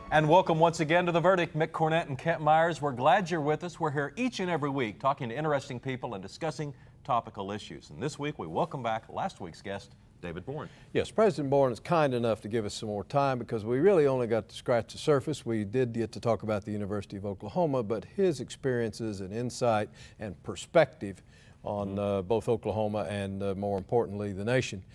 And welcome once again to The Verdict. Mick Cornett and Kent Myers, we're glad you're with us. We're here each and every week talking to interesting people and discussing topical issues. And this week we welcome back last week's guest, David Boren. Yes, President Boren is kind enough to give us some more time because we really only got to scratch the surface. We did get to talk about the University of Oklahoma, but his experiences and insight and perspective on both Oklahoma and more importantly, the nation,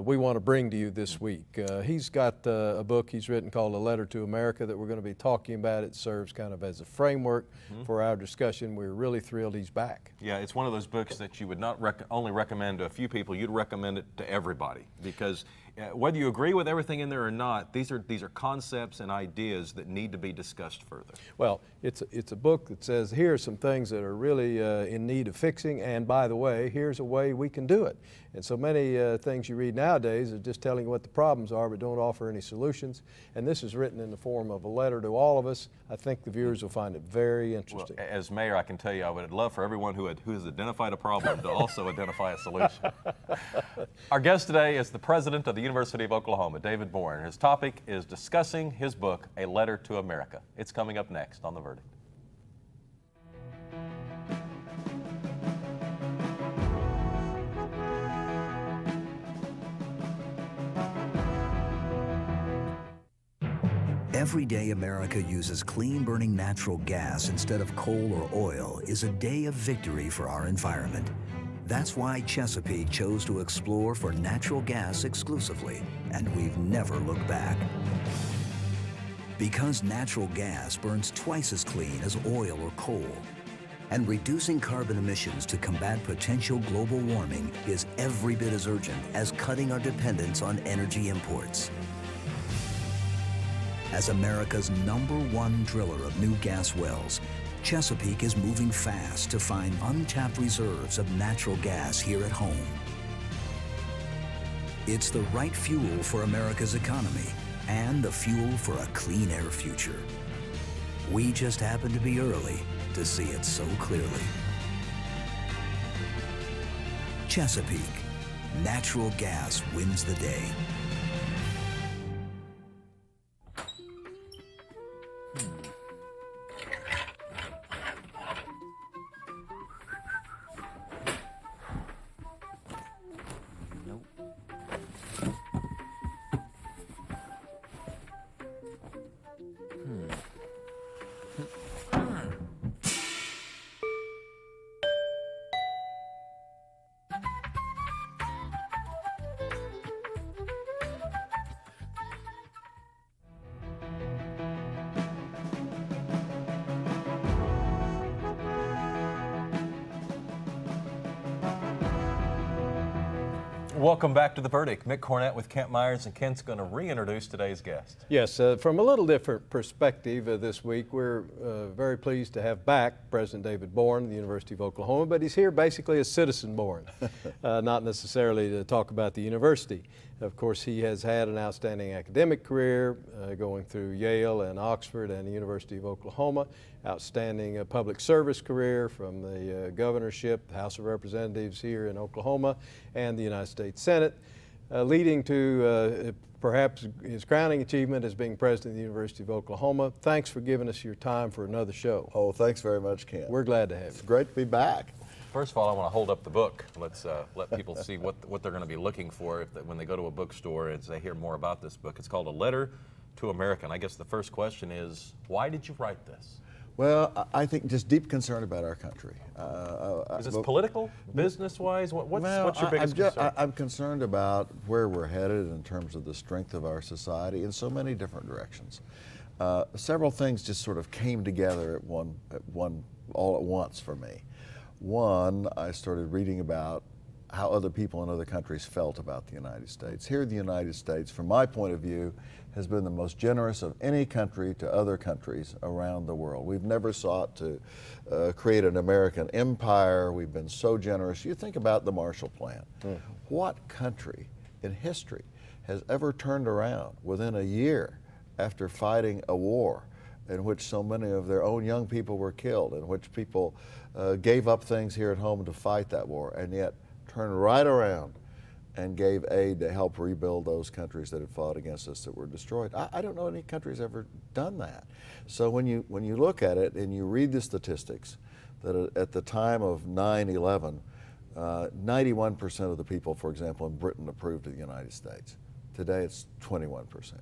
we want to bring to you this week. He's got a book he's written called A Letter to America that we're going to be talking about. It serves kind of as a framework for our discussion. We're really thrilled he's back. Yeah, it's one of those books that you would not only recommend to a few people, you'd recommend it to everybody because whether you agree with everything in there or not, these are concepts and ideas that need to be discussed further. Well, it's a book that says here are some things that are really in need of fixing, and by the way, here's a way we can do it. And so many things you read nowadays are just telling you what the problems are but don't offer any solutions. And this is written in the form of a letter to all of us. I think the viewers will find it very interesting. Well, as mayor, I can tell you I would love for everyone who has identified a problem to also identify a solution. Our guest today is the president of the University of Oklahoma, David Boren. His topic is discussing his book, A Letter to America. It's coming up next on The Verdict. Every day America uses clean-burning natural gas instead of coal or oil is a day of victory for our environment. That's why Chesapeake chose to explore for natural gas exclusively, and we've never looked back. Because natural gas burns twice as clean as oil or coal, and reducing carbon emissions to combat potential global warming is every bit as urgent as cutting our dependence on energy imports. As America's #1 driller of new gas wells, Chesapeake is moving fast to find untapped reserves of natural gas here at home. It's the right fuel for America's economy and the fuel for a clean air future. We just happen to be early to see it so clearly. Chesapeake, natural gas wins the day. Welcome back to The Verdict. Mick Cornett with Kent Myers, and Kent's going to reintroduce today's guest. Yes, from a little different perspective this week, we're very pleased to have back President David Boren of the University of Oklahoma, but he's here basically as Citizen Boren, not necessarily to talk about the university. Of course, he has had an outstanding academic career going through Yale and Oxford and the University of Oklahoma, outstanding public service career from the governorship, the House of Representatives here in Oklahoma, and the United States Senate, leading to perhaps his crowning achievement as being president of the University of Oklahoma. Thanks for giving us your time for another show. Oh, thanks very much, Kent. We're glad to have you. It's great to be back. First of all, I want to hold up the book. Let's let people see what they're going to be looking for when they go to a bookstore and they hear more about this book. It's called A Letter to America. And I guess the first question is, why did you write this? Well, I think just deep concern about our country. Is this political, business-wise? What's your biggest concern? I'm concerned about where we're headed in terms of the strength of our society in so many different directions. Several things just sort of came together all at once for me. One, I started reading about how other people in other countries felt about the United States. Here in the United States, from my point of view, has been the most generous of any country to other countries around the world. We've never sought to create an American empire. We've been so generous. You think about the Marshall Plan. What country in history has ever turned around within a year after fighting a war in which so many of their own young people were killed, in which people gave up things here at home to fight that war, and yet turned right around and gave aid to help rebuild those countries that had fought against us that were destroyed. I don't know any country's ever done that. So when you look at it and you read the statistics, that at the time of 9/11, 91% of the people, for example, in Britain approved of the United States. Today it's 21%.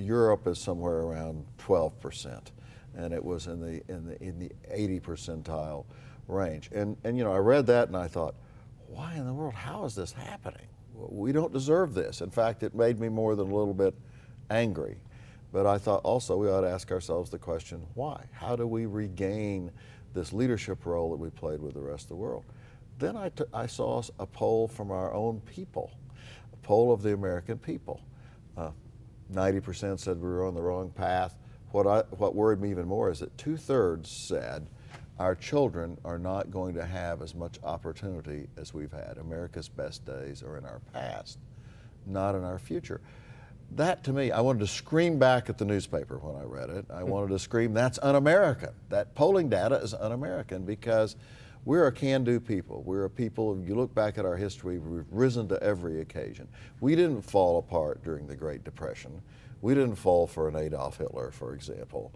Europe is somewhere around 12%, and it was in the 80 percentile range. And you know, I read that and I thought, why in the world, how is this happening? We don't deserve this. In fact, it made me more than a little bit angry. But I thought also we ought to ask ourselves the question, why? How do we regain this leadership role that we played with the rest of the world? Then I saw a poll from our own people, a poll of the American people. 90% said we were on the wrong path. What worried me even more is that 2/3 said our children are not going to have as much opportunity as we've had. America's best days are in our past, not in our future. That, to me, I wanted to scream back at the newspaper when I read it. I wanted to scream, that's un-American. That polling data is un-American, because we're a can-do people. We're a people, if you look back at our history, we've risen to every occasion. We didn't fall apart during the Great Depression. We didn't fall for an Adolf Hitler, for example.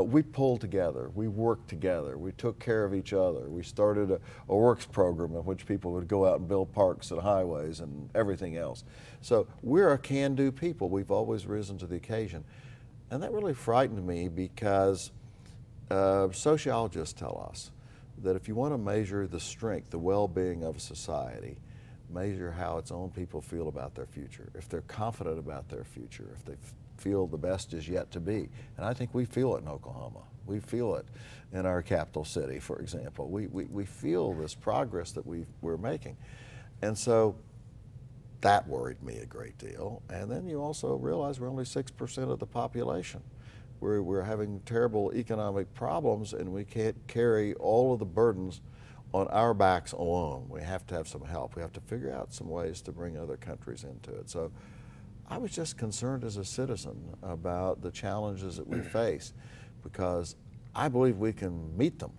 We pulled together, we worked together, we took care of each other. We started a works program in which people would go out and build parks and highways and everything else. So we're a can-do people. We've always risen to the occasion. And that really frightened me, because sociologists tell us that if you want to measure the strength, the well-being of a society, measure how its own people feel about their future. If they're confident about their future, if they feel the best is yet to be. And I think we feel it in Oklahoma. We feel it in our capital city, for example. We feel this progress that we're making. And so that worried me a great deal. And then you also realize we're only 6% of the population. We're having terrible economic problems, and we can't carry all of the burdens on our backs alone. We have to have some help. We have to figure out some ways to bring other countries into it. So I was just concerned as a citizen about the challenges that we face, because I believe we can meet them,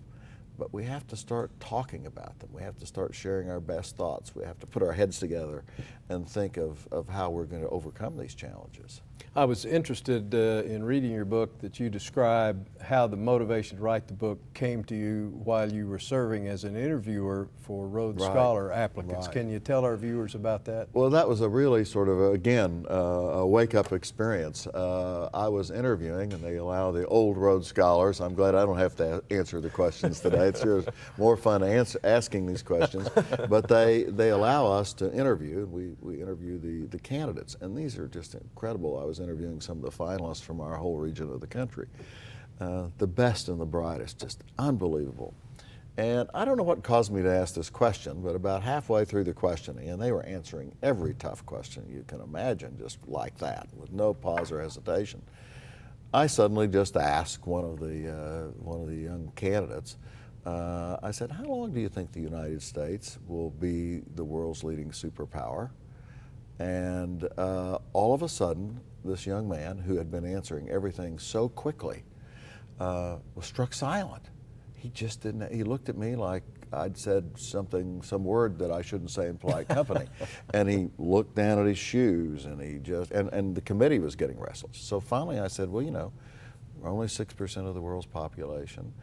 but we have to start talking about them. We have to start sharing our best thoughts. We have to put our heads together and think of how we're going to overcome these challenges. I was interested in reading your book that you describe how the motivation to write the book came to you while you were serving as an interviewer for Rhodes Scholar applicants. Right. Can you tell our viewers about that? Well, that was a really sort of, again, a wake-up experience. I was interviewing, and they allow the old Rhodes Scholars. I'm glad I don't have to answer the questions today. It's more fun asking these questions. But they allow us to interview. We interview the candidates, and these are just incredible. I was interviewing some of the finalists from our whole region of the country. The best and the brightest, just unbelievable. And I don't know what caused me to ask this question, but about halfway through the questioning, and they were answering every tough question you can imagine, just like that, with no pause or hesitation, I suddenly just asked one of the young candidates, I said, how long do you think the United States will be the world's leading superpower? And all of a sudden, this young man who had been answering everything so quickly was struck silent. He just didn't, he looked at me like I'd said some word that I shouldn't say in polite company. And he looked down at his shoes, and he just, and the committee was getting restless. So finally I said, well, you know, we're only 6% of the world's population.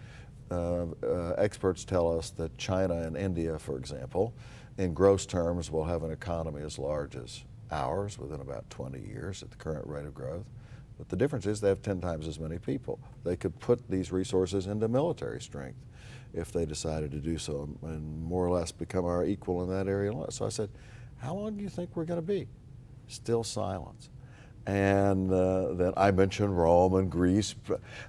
Experts tell us that China and India, for example, in gross terms will have an economy as large as ours within about 20 years at the current rate of growth. But the difference is they have 10 times as many people. They could put these resources into military strength if they decided to do so, and more or less become our equal in that area. So I said, how long do you think we're going to be? Still silence. And then I mentioned Rome and Greece.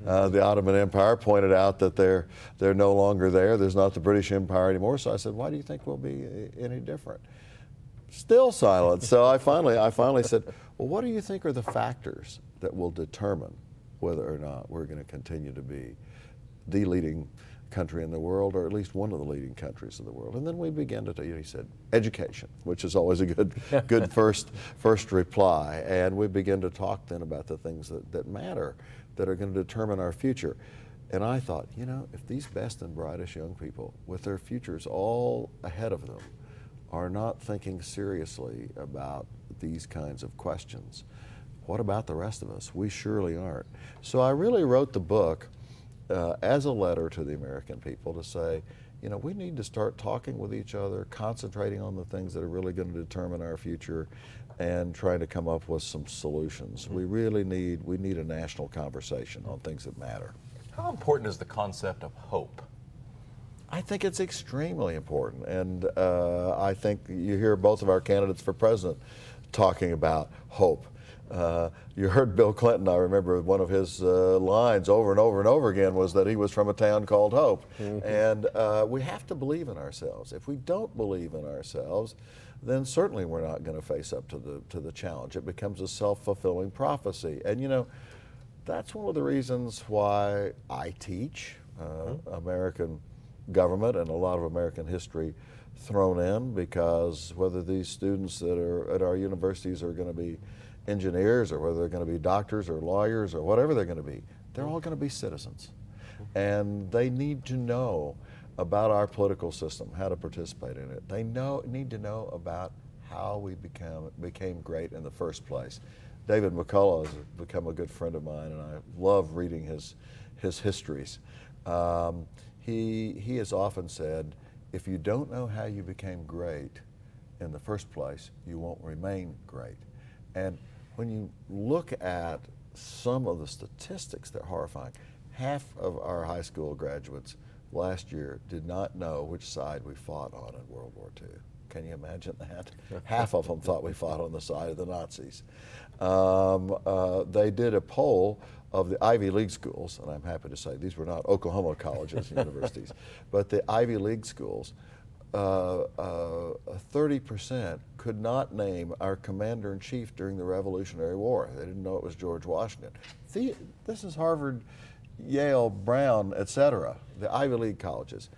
The Ottoman Empire pointed out that they're no longer there. There's not the British Empire anymore. So I said, why do you think we'll be any different? Still silence. So I finally said, well, what do you think are the factors that will determine whether or not we're going to continue to be the leading country in the world, or at least one of the leading countries in the world? And then we began to, he said, education, which is always a good first reply. And we began to talk then about the things that matter, that are going to determine our future. And I thought, you know, if these best and brightest young people, with their futures all ahead of them, are not thinking seriously about these kinds of questions. What about the rest of us? We surely aren't. So I really wrote the book as a letter to the American people to say, you know, we need to start talking with each other, concentrating on the things that are really going to determine our future, and trying to come up with some solutions. We really need a national conversation on things that matter. How important is the concept of hope? I think it's extremely important, and I think you hear both of our candidates for president talking about hope. You heard Bill Clinton, I remember one of his lines over and over and over again was that he was from a town called Hope. And we have to believe in ourselves. If we don't believe in ourselves, then certainly we're not going to face up to the challenge. It becomes a self-fulfilling prophecy. And you know, that's one of the reasons why I teach American government and a lot of American history thrown in, because whether these students that are at our universities are going to be engineers or whether they're going to be doctors or lawyers or whatever they're going to be, they're all going to be citizens. And they need to know about our political system, how to participate in it. They need to know about how we became great in the first place. David McCullough has become a good friend of mine, and I love reading his histories. He has often said, if you don't know how you became great in the first place, you won't remain great. And when you look at some of the statistics, they're horrifying. Half of our high school graduates last year did not know which side we fought on in World War II. Can you imagine that? Half of them thought we fought on the side of the Nazis. They did a poll of the Ivy League schools, and I'm happy to say these were not Oklahoma colleges and universities, but the Ivy League schools. 30% could not name our commander-in-chief during the Revolutionary War. They didn't know it was George Washington. This is Harvard, Yale, Brown, etc., the Ivy League colleges.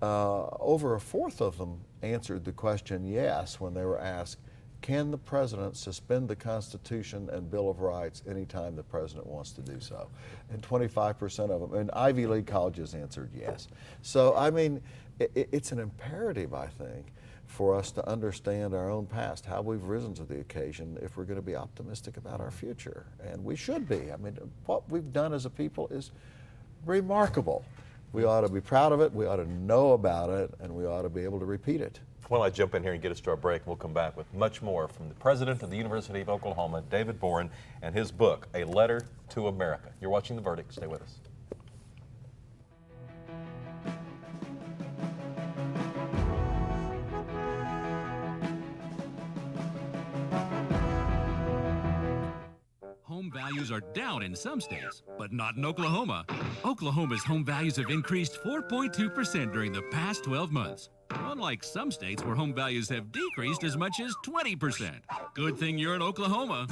Over a fourth of them answered the question yes when they were asked, can the president suspend the Constitution and Bill of Rights anytime the president wants to do so? And 25% of them in Ivy League colleges answered yes. So, I mean, it's an imperative, I think, for us to understand our own past, how we've risen to the occasion if we're going to be optimistic about our future. And we should be. I mean, what we've done as a people is remarkable. We ought to be proud of it, we ought to know about it, and we ought to be able to repeat it. Well, I jump in here and get us to our break. We'll come back with much more from the president of the University of Oklahoma, David Boren, and his book, A Letter to America. You're watching The Verdict. Stay with us. Home values are down in some states, but not in Oklahoma. Oklahoma's home values have increased 4.2% during the past 12 months. Unlike some states where home values have decreased as much as 20%. Good thing you're in Oklahoma.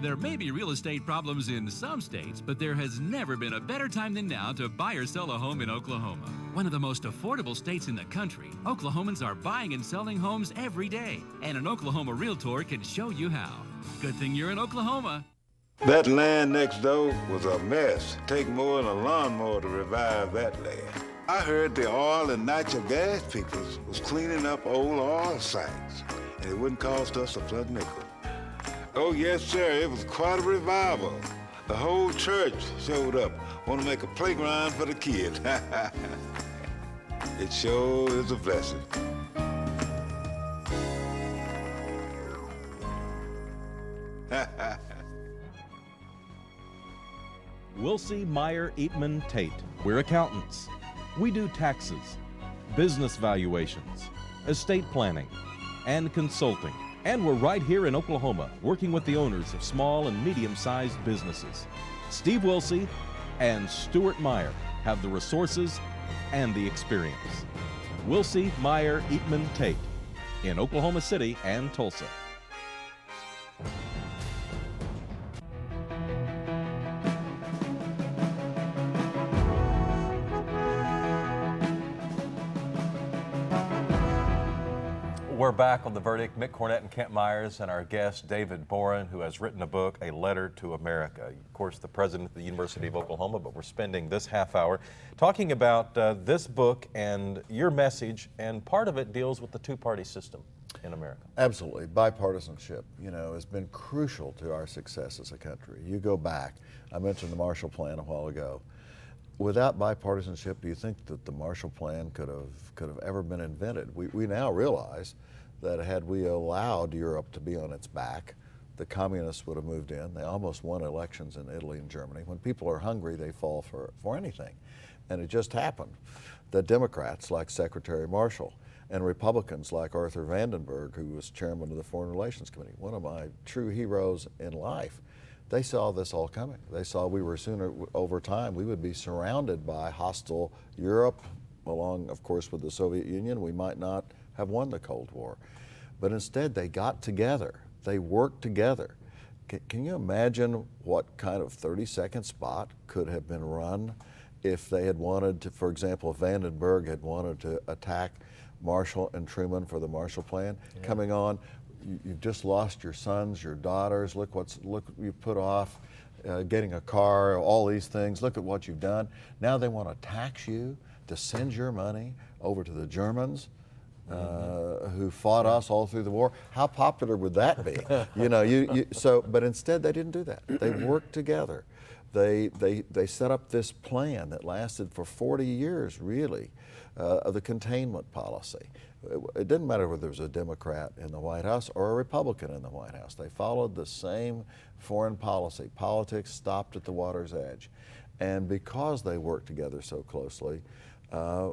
There may be real estate problems in some states, but there has never been a better time than now to buy or sell a home in Oklahoma. One of the most affordable states in the country, Oklahomans are buying and selling homes every day, and an Oklahoma realtor can show you how. Good thing you're in Oklahoma. That land next door was a mess. Take more than a lawnmower to revive that land. I heard the oil and natural gas people was cleaning up old oil sites, and it wouldn't cost us a plug nickel. Oh yes, sir, it was quite a revival. The whole church showed up, want to make a playground for the kids. It sure is a blessing. Wilsey, Meyer, Eatman, Tate. We're accountants. We do taxes, business valuations, estate planning, and consulting. And we're right here in Oklahoma, working with the owners of small and medium-sized businesses. Steve Wilsey and Stuart Meyer have the resources and the experience. Wilsey, Meyer, Eatman, Tate in Oklahoma City and Tulsa. We're back on The Verdict. Mick Cornett and Kent Myers and our guest, David Boren, who has written a book, A Letter to America. Of course, the president of the University of Oklahoma, but we're spending this half hour talking about this book and your message, and part of it deals with the two-party system. in America? Absolutely. Bipartisanship, has been crucial to our success as a country. You go back, I mentioned the Marshall Plan a while ago. Without bipartisanship, do you think that the Marshall Plan could have ever been invented? We now realize that had we allowed Europe to be on its back, the communists would have moved in. They almost won elections in Italy and Germany. When people are hungry, they fall for anything. And it just happened that Democrats like Secretary Marshall and Republicans like Arthur Vandenberg, who was chairman of the Foreign Relations Committee, one of my true heroes in life, they saw this all coming. They saw we were sooner, over time, we would be surrounded by hostile Europe, along, of course, with the Soviet Union. We might not have won the Cold War. But instead, they got together. They worked together. Can you imagine what kind of 30-second spot could have been run if they had wanted to, for example, if Vandenberg had wanted to attack Marshall and Truman for the Marshall Plan, coming on, you've just lost your sons, your daughters, look you put off getting a car, all these things, look at what you've done. Now they want to tax you to send your money over to the Germans who fought us all through the war. How popular would that be? But instead they didn't do that. They worked together. They set up this plan that lasted for 40 years, really, of the containment policy. It didn't matter whether there was a Democrat in the White House or a Republican in the White House. They followed the same foreign policy. Politics stopped at the water's edge. And because they worked together so closely,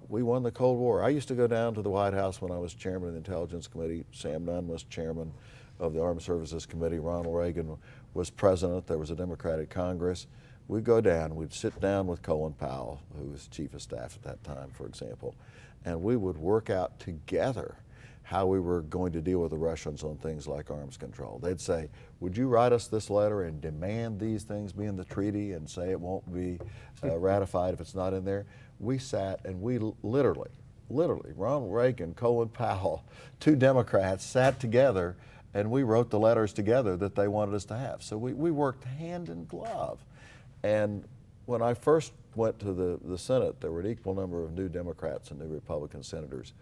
we won the Cold War. I used to go down to the White House when I was chairman of the Intelligence Committee. Sam Nunn was chairman of the Armed Services Committee. Ronald Reagan was president. There was a Democratic Congress. We'd go down, we'd sit down with Colin Powell, who was chief of staff at that time, for example, and we would work out together how we were going to deal with the Russians on things like arms control. They'd say, would you write us this letter and demand these things be in the treaty and say it won't be ratified if it's not in there? We sat and we literally, Ronald Reagan, Colin Powell, two Democrats sat together and we wrote the letters together that they wanted us to have. So we worked hand in glove. And when I first went to the Senate, there were an equal number of new Democrats and new Republican senators.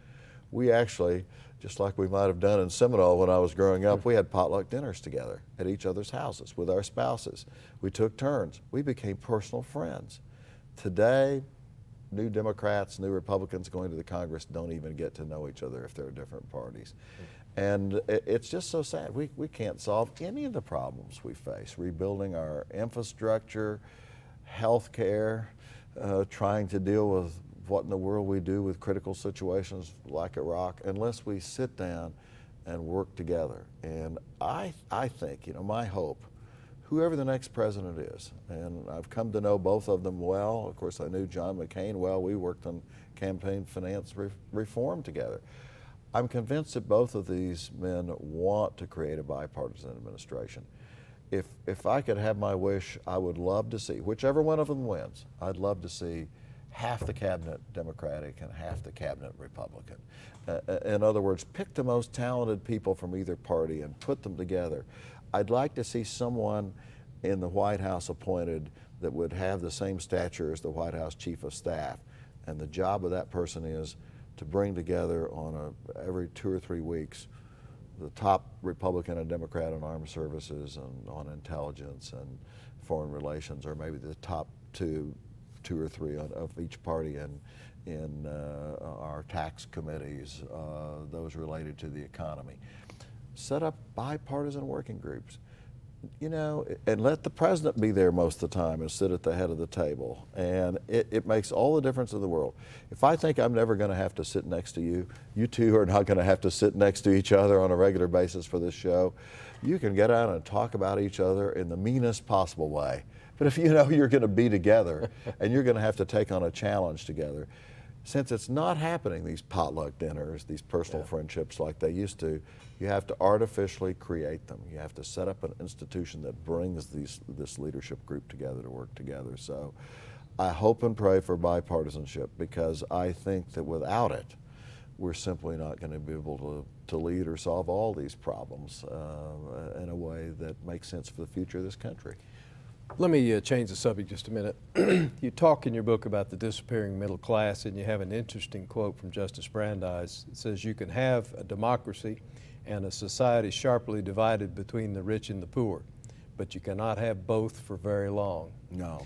We actually, just like we might have done in Seminole when I was growing up, we had potluck dinners together at each other's houses with our spouses. We took turns. We became personal friends. Today, new Democrats, new Republicans going to the Congress don't even get to know each other if they're different parties. And it's just so sad. We can't solve any of the problems we face. Rebuilding our infrastructure, health care, trying to deal with what in the world we do with critical situations like Iraq, unless we sit down and work together. And I think, my hope, whoever the next president is, and I've come to know both of them well. Of course, I knew John McCain well. We worked on campaign finance reform together. I'm convinced that both of these men want to create a bipartisan administration. If I could have my wish, I would love to see, whichever one of them wins, I'd love to see half the cabinet Democratic and half the cabinet Republican. In other words, pick the most talented people from either party and put them together. I'd like to see someone in the White House appointed that would have the same stature as the White House Chief of Staff. And the job of that person is to bring together every 2 or 3 weeks the top Republican and Democrat on armed services and on intelligence and foreign relations, or maybe the top two or three of each party in our tax committees, those related to the economy. Set up bipartisan working groups, and let the president be there most of the time and sit at the head of the table. And it makes all the difference in the world. If I think I'm never going to have to sit next to you, you two are not going to have to sit next to each other on a regular basis for this show. You can get out and talk about each other in the meanest possible way. But if you know you're going to be together and you're going to have to take on a challenge together, since it's not happening, these potluck dinners, these personal friendships like they used to, you have to artificially create them. You have to set up an institution that brings this leadership group together to work together. So I hope and pray for bipartisanship, because I think that without it, we're simply not going to be able to lead or solve all these problems in a way that makes sense for the future of this country. Let me change the subject just a minute. You talk in your book about the disappearing middle class, and you have an interesting quote from Justice Brandeis. It says, "You can have a democracy and a society sharply divided between the rich and the poor, but you cannot have both for very long." No.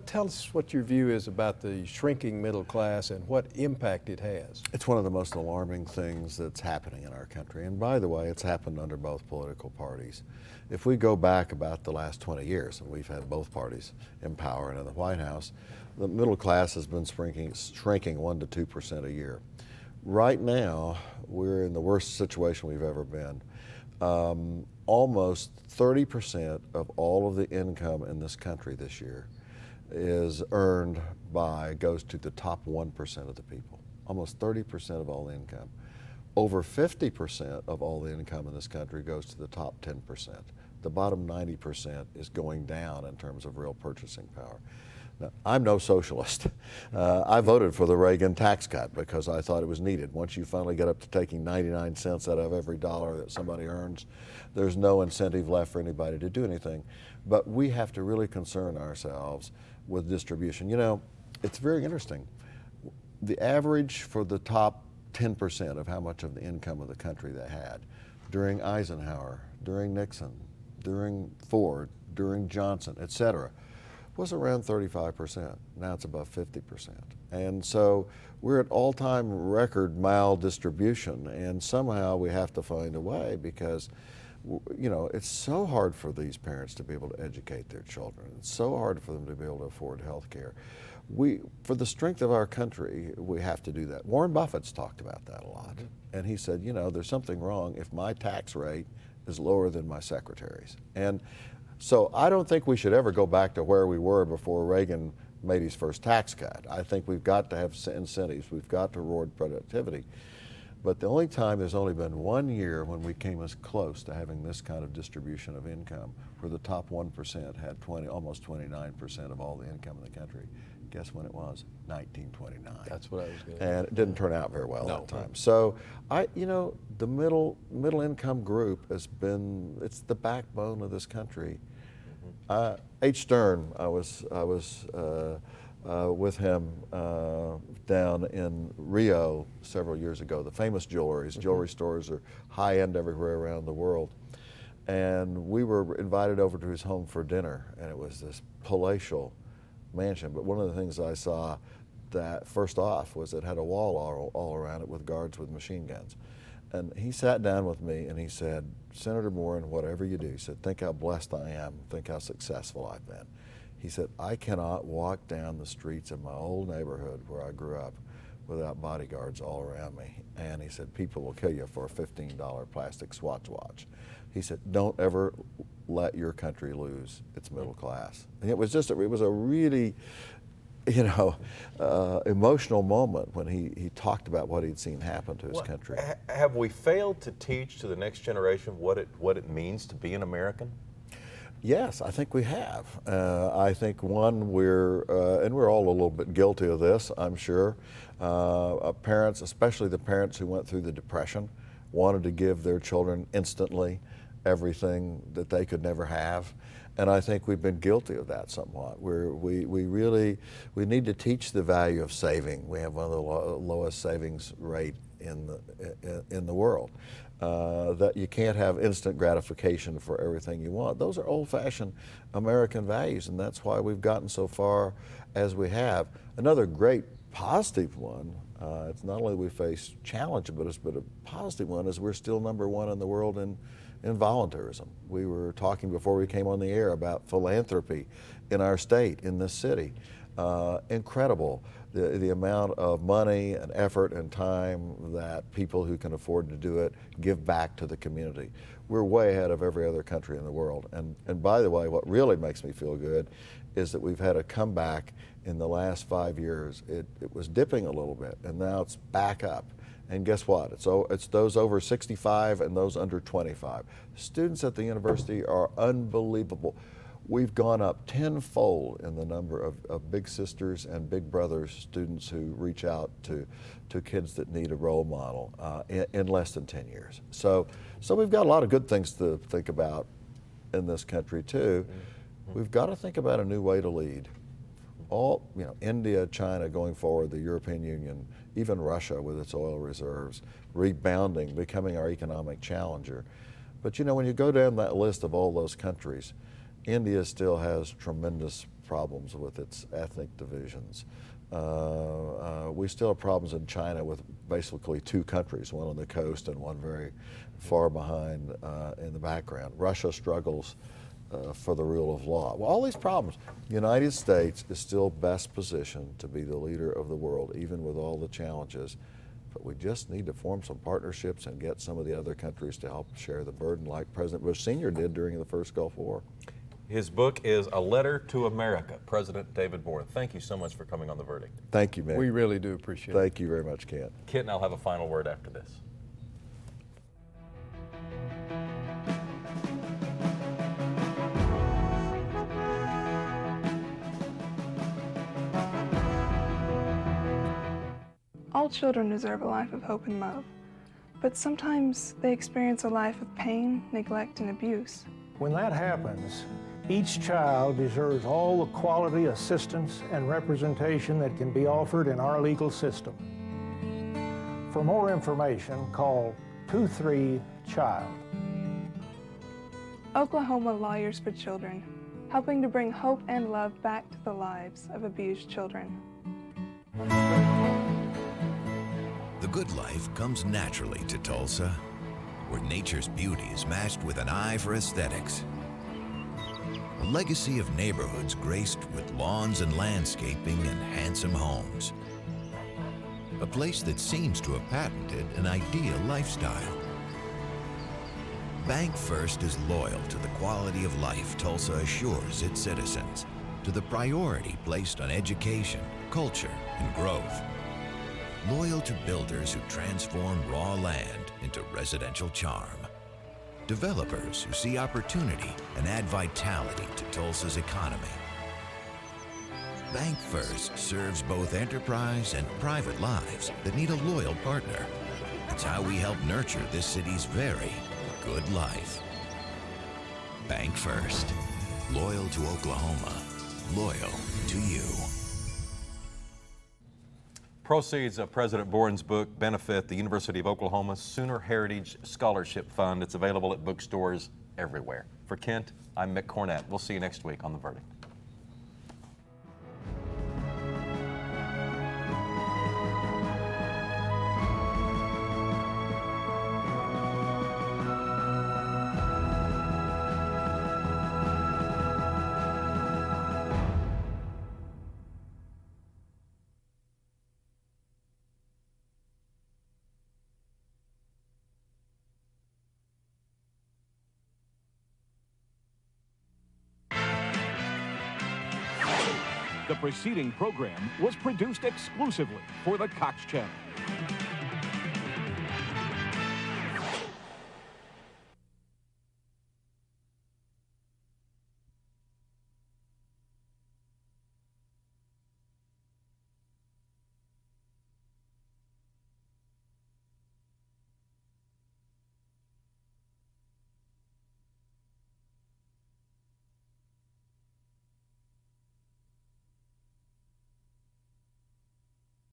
Tell us what your view is about the shrinking middle class and what impact it has. It's one of the most alarming things that's happening in our country. And by the way, it's happened under both political parties. If we go back about the last 20 years, and we've had both parties in power and in the White House, the middle class has been shrinking 1 to 2% a year. Right now, we're in the worst situation we've ever been. Almost 30% of all of the income in this country this year goes to the top 1% of the people. Almost 30% of all the income. Over 50% of all the income in this country goes to the top 10%. The bottom 90% is going down in terms of real purchasing power. Now, I'm no socialist. I voted for the Reagan tax cut because I thought it was needed. Once you finally get up to taking 99 cents out of every dollar that somebody earns, there's no incentive left for anybody to do anything. But we have to really concern ourselves with distribution. You know, it's very interesting. The average for the top 10% of how much of the income of the country they had during Eisenhower, during Nixon, during Ford, during Johnson, et cetera, was around 35%. Now it's above 50%. And so we're at all-time record maldistribution, and somehow we have to find a way because, you know, it's so hard for these parents to be able to educate their children. It's so hard for them to be able to afford health care. For the strength of our country, we have to do that. Warren Buffett's talked about that a lot. And he said, you know, there's something wrong if my tax rate is lower than my secretary's. And so I don't think we should ever go back to where we were before Reagan made his first tax cut. I think we've got to have incentives. We've got to reward productivity. But the only time there's only been 1 year when we came as close to having this kind of distribution of income, where the top 1% had almost 29% of all the income in the country. Guess when it was? 1929. That's what I was going to And it didn't turn out very well that time. So you know, the middle income group it's the backbone of this country. H. Stern, I was with him down in Rio several years ago. The famous jewelry stores are high end everywhere around the world. And we were invited over to his home for dinner, and it was this palatial mansion. But one of the things I saw that first off was it had a wall all around it with guards with machine guns. And he sat down with me and he said, "Senator Boren, whatever you do," he said, "think how blessed I am, think how successful I've been." He said, "I cannot walk down the streets of my old neighborhood where I grew up without bodyguards all around me." And he said, "People will kill you for a $15 plastic Swatch watch." He said, "Don't ever let your country lose its middle class." And it was a really, you know, emotional moment when he talked about what he'd seen happen to his country. Have we failed to teach to the next generation what it means to be an American? Yes, I think we have. I think we're all a little bit guilty of this, I'm sure. Parents, especially the parents who went through the Depression, wanted to give their children instantly everything that they could never have. And I think we've been guilty of that somewhat. We need to teach the value of saving. We have one of the lowest savings rate in the world. That you can't have instant gratification for everything you want. Those are old-fashioned American values, and that's why we've gotten so far as we have. Another great positive one, it's not only we face challenge, but a positive one is we're still #1 in the world in voluntarism. We were talking before we came on the air about philanthropy in our state, in this city. Incredible, the amount of money and effort and time that people who can afford to do it give back to the community. We're way ahead of every other country in the world. And by the way, what really makes me feel good is that we've had a comeback in the last 5 years. It was dipping a little bit, and now it's back up. And guess what? It's those over 65 and those under 25. Students at the university are unbelievable. We've gone up tenfold in the number of big sisters and big brothers students who reach out to kids that need a role model in less than 10 years. So we've got a lot of good things to think about in this country too. We've got to think about a new way to lead. All, India, China going forward, the European Union, even Russia with its oil reserves, rebounding, becoming our economic challenger. But when you go down that list of all those countries, India still has tremendous problems with its ethnic divisions. We still have problems in China with basically two countries, one on the coast and one very far behind in the background. Russia struggles for the rule of law. Well, all these problems, the United States is still best positioned to be the leader of the world, even with all the challenges. But we just need to form some partnerships and get some of the other countries to help share the burden like President Bush Sr. did during the first Gulf War. His book is A Letter to America. President David Boren, thank you so much for coming on The Verdict. Thank you, Mick. We really do appreciate it. Thank you very much, Kent. Kent and I'll have a final word after this. All children deserve a life of hope and love, but sometimes they experience a life of pain, neglect, and abuse. When that happens, each child deserves all the quality assistance and representation that can be offered in our legal system. For more information, call 23-CHILD. Oklahoma Lawyers for Children, helping to bring hope and love back to the lives of abused children. The good life comes naturally to Tulsa, where nature's beauty is matched with an eye for aesthetics. A legacy of neighborhoods graced with lawns and landscaping and handsome homes. A place that seems to have patented an ideal lifestyle. Bank First is loyal to the quality of life Tulsa assures its citizens, to the priority placed on education, culture, and growth. Loyal to builders who transform raw land into residential charm. Developers who see opportunity and add vitality to Tulsa's economy. Bank First serves both enterprise and private lives that need a loyal partner. It's how we help nurture this city's very good life. Bank First. Loyal to Oklahoma. Loyal to you. Proceeds of President Boren's book benefit the University of Oklahoma's Sooner Heritage Scholarship Fund. It's available at bookstores everywhere. For Kent, I'm Mick Cornett. We'll see you next week on The Verdict. The preceding program was produced exclusively for the Cox Channel.